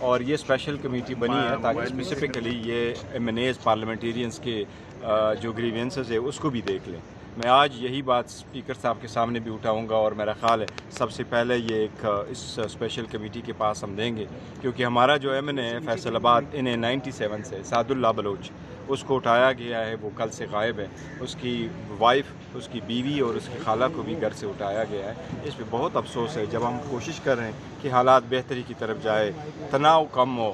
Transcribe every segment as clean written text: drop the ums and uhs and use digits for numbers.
اور یہ special committee بنی ہے تاکہ اسپیسیفکلی یہ MNAs پارلیمنٹیرینس کے جو گریوینسز ہے اس کو بھی دیکھ لیں. میں آج یہی بات اسپیکر صاحب کے سامنے بھی اٹھاؤں گا اور میرا خیال ہے سب سے پہلے یہ ایک اس اسپیشل کمیٹی کے پاس ہم دیں گے، کیونکہ ہمارا جو MNA ہے فیصل آباد انہیں 97 سے سعد اللہ بلوچ اس کو اٹھایا گیا ہے، وہ کل سے غائب ہے. اس کی وائف، اس کی بیوی اور اس کی خالہ کو بھی گھر سے اٹھایا گیا ہے. اس پہ بہت افسوس ہے. جب ہم کوشش کر رہے ہیں کہ حالات بہتری کی طرف جائے، تناؤ کم ہو،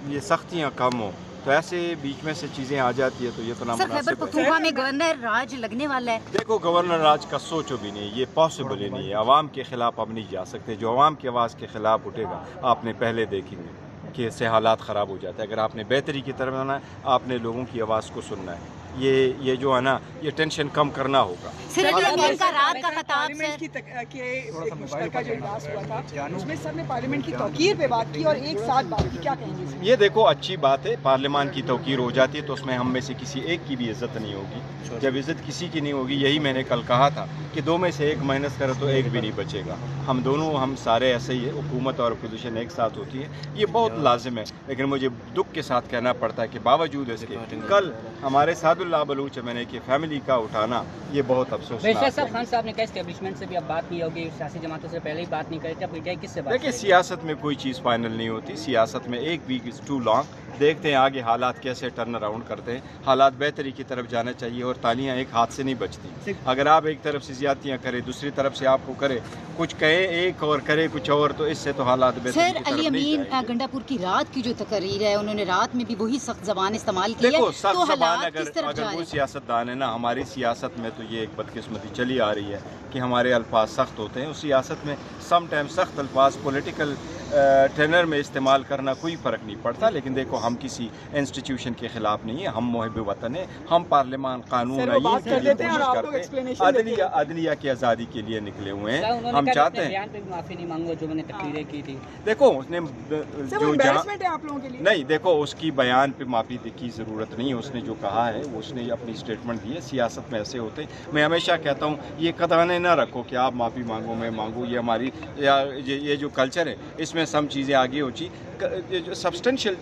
یہ سختیاں کم ہوں، تو ایسے بیچ میں سے چیزیں آ جاتی ہے تو یہ تو نامناسب ہے. خیبر پختونخوا میں گورنر راج لگنے والا ہے. دیکھو گورنر راج کا سوچو بھی نہیں، یہ پاسبل ہی نہیں ہے. عوام کے خلاف اب نہیں جا سکتے. جو عوام کی آواز کے خلاف اٹھے گا آپ نے پہلے دیکھیں گے کہ اس سے حالات خراب ہو جاتے ہیں. اگر آپ نے بہتری کی طرف آنا ہے آپ نے لوگوں کی آواز کو سننا ہے. یہ جو ہے نا یہ ٹینشن کم کرنا ہوگا. رات کا خطاب مشترکہ جو اجلاس ہوا تھا اس میں سر نے پارلیمنٹ کی توقیر پہ بات کی اور ایک ساتھ بات کی، کیا کہیں گے؟ یہ دیکھو اچھی بات ہے، پارلیمان کی توقیر ہو جاتی ہے تو اس میں ہم میں سے کسی ایک کی بھی عزت نہیں ہوگی. جب عزت کسی کی نہیں ہوگی، یہی میں نے کل کہا تھا کہ دو میں سے ایک مائنس کرے تو ایک بھی نہیں بچے گا. ہم سارے ایسے ہی ہے، حکومت اور اپوزیشن ایک ساتھ ہوتی ہے، یہ بہت لازم ہے. لیکن مجھے دکھ کے ساتھ کہنا پڑتا ہے کہ باوجود اس کے کل ہمارے سعد اللہ بلوچ MNA کی فیملی کا اٹھانا یہ بہت افسوسناک ہے. صاحب خان صاحب نے کہا اسٹیبلشمنٹ سے بھی اب بات نہیں ہوگی، سیاسی جماعتوں سے پہلے ہی بات نہیں کرتے، اب کس سے بات؟ دیکھیں سیاست میں کوئی چیز فائنل نہیں ہوتی. سیاست میں ایک ویک از ٹو لانگ. دیکھتے ہیں آگے حالات کیسے ٹرن اراؤنڈ کرتے ہیں. حالات بہتری کی طرف جانا چاہیے اور تالیاں ایک ہاتھ سے نہیں بچتی. اگر آپ ایک طرف سے زیادتیاں کریں، دوسری طرف سے آپ کو کرے کچھ کہے ایک اور کرے کچھ اور، تو اس سے تو حالات بہتری کی طرف نہیں جائیں گے. علی امین گنڈا پور کی رات کی جو تقریر ہے انہوں نے رات میں بھی وہی سخت زبان استعمال کی ہے. دیکھو سخت زبان اگر وہ سیاست دان ہے نا، ہماری سیاست میں تو یہ ایک بدقسمتی چلی آ رہی ہے کہ ہمارے الفاظ سخت ہوتے ہیں. اس سیاست میں سم ٹائم سخت الفاظ پولیٹیکل ٹینر میں استعمال کرنا کوئی فرق نہیں پڑتا. لیکن دیکھو ہم کسی انسٹیٹیوشن کے خلاف نہیں ہیں، ہم محب وطن ہیں. ہم پارلیمان قانون کے لیے کوشش کرتے ہیں، عدلیہ کی آزادی کے لیے نکلے ہوئے ہیں. ہم چاہتے ہیں معافی نہیں مانگو جو میں نے تقریریں کی تھی. دیکھو اس نے جو نہیں، دیکھو اس کی بیان پہ معافی کی ضرورت نہیں ہے. اس نے جو کہا ہے وہ اس نے اپنی اسٹیٹمنٹ دی ہے. سیاست میں ایسے ہوتے ہیں. میں ہمیشہ کہتا ہوں یہ قدانے نہ رکھو کہ آپ معافی مانگو میں مانگوں. یہ ہماری یہ جو کلچر ہے اس میں سم چیزیں آگے ہوچی سبسٹینشیل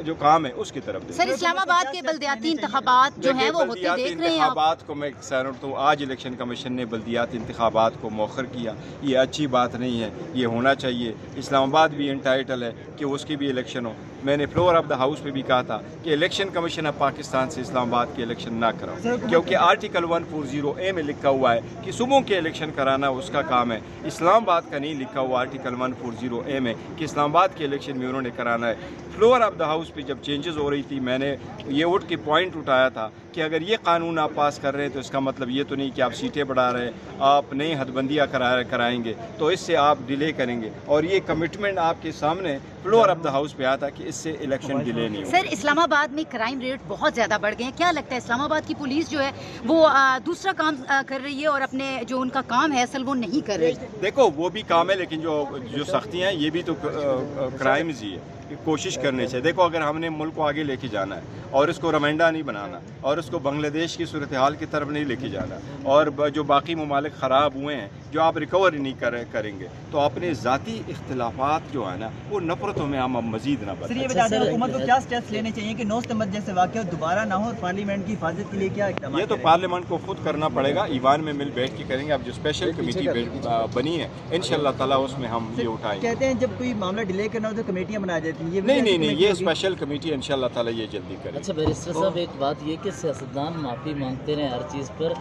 جو کام ہے اس کی طرف. سر اسلام آباد کے بلدیاتی انتخابات جو ہیں وہ ہوتے دیکھ رہے ہیں. انتخابات کو میں سینٹ ہوں، آج الیکشن کمیشن نے بلدیاتی انتخابات کو مؤخر کیا. یہ اچھی بات نہیں ہے، یہ ہونا چاہیے. اسلام آباد بھی انٹائٹل ہے کہ اس کی بھی الیکشن ہو. میں نے فلور آف دا ہاؤس پہ بھی کہا تھا کہ الیکشن کمیشن آف پاکستان سے اسلام آباد کے الیکشن نہ کراؤ، کیونکہ آرٹیکل 140A میں لکھا ہوا ہے کہ صوبوں کے الیکشن کرانا اس کا کام ہے. اسلام آباد کا نہیں لکھا ہوا آرٹیکل 140A میں کہ اسلام آباد کے الیکشن میں انہوں نے کرانا ہے. فلور آف دا ہاؤس پہ جب چینجز ہو رہی تھی میں نے یہ اٹھ کے پوائنٹ اٹھایا تھا کہ اگر یہ قانون آپ پاس کر رہے ہیں تو اس کا مطلب یہ تو نہیں کہ آپ سیٹیں بڑھا رہے ہیں، آپ نئی حد بندیاں کرائیں گے تو اس سے آپ ڈیلے کریں گے. اور یہ کمٹمنٹ آپ کے سامنے فلور آف دا ہاؤس پہ آتا کہ اس سے الیکشن ڈیلے نہیں ہو. سر اسلام آباد میں کرائم ریٹ بہت زیادہ بڑھ گئے ہیں. کیا لگتا ہے اسلام آباد کی پولیس جو ہے وہ دوسرا کام کر رہی ہے اور اپنے جو ان کا کام ہے اصل وہ نہیں کر رہی؟ دیکھو وہ بھی کام ہے لیکن جو سختیاں ہیں یہ بھی تو کرائمز ہی ہے. کوشش کرنے سے دیکھو اگر ہم نے ملک کو آگے لے کے جانا ہے اور اس کو رمینڈا نہیں بنانا اور اس کو بنگلہ دیش کی صورتحال کی طرف نہیں لے کے جانا اور جو باقی ممالک خراب ہوئے ہیں جو آپ ریکور نہیں کریں گے تو اپنے ذاتی اختلافات جو ہے نا وہ نفرتوں میں ہم مزید نہ بڑھیں. سر یہ بتا دیں حکومت کو کیا سٹیپس لینے چاہیے کہ 9 ستمبر جیسے واقعہ دوبارہ نہ ہو اور پارلیمنٹ کی حفاظت کے لیے کیا اقدامات؟ یہ تو پارلیمنٹ کو خود کرنا پڑے گا. ایوان میں مل بیٹھ کے کریں گے. اب جو اسپیشل کمیٹی بنی ہے انشاءاللہ تعالیٰ اس میں ہم یہ اٹھائیں گے. کہتے ہیں جب کوئی معاملہ ڈیلے کرنا ہو تو کمیٹیاں بنا جاتی ہیں. نہیں یہ اسپیشل کمیٹی انشاءاللہ تعالیٰ یہ جلدی کرے. اچھا بیرسٹر صاحب ایک بات یہ کہ سیاستدان معافی مانگتے رہے ہر چیز پر.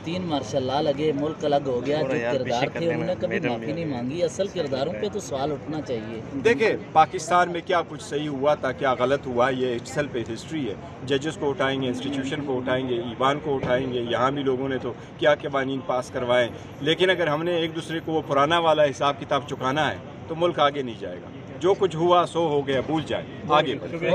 3 مارشل لا لگے، ملک الگ ہو گیا، جو کردار تھے انہوں نے کبھی معافی نہیں مانگی. اصل کرداروں پہ تو سوال اٹھنا چاہیے. دیکھیں پاکستان میں کیا کچھ صحیح ہوا تھا کیا غلط ہوا یہ اٹ سیلف ایک ہسٹری ہے. ججز کو اٹھائیں گے، انسٹیٹیوشن کو اٹھائیں گے، ایوان کو اٹھائیں گے. یہاں بھی لوگوں نے تو کیا قوانین پاس کروائے. لیکن اگر ہم نے ایک دوسرے کو وہ پرانا والا حساب کتاب چکانا ہے تو ملک آگے نہیں جائے گا. جو کچھ ہوا سو ہو گیا، بھول جائیں، آگے بڑھیں.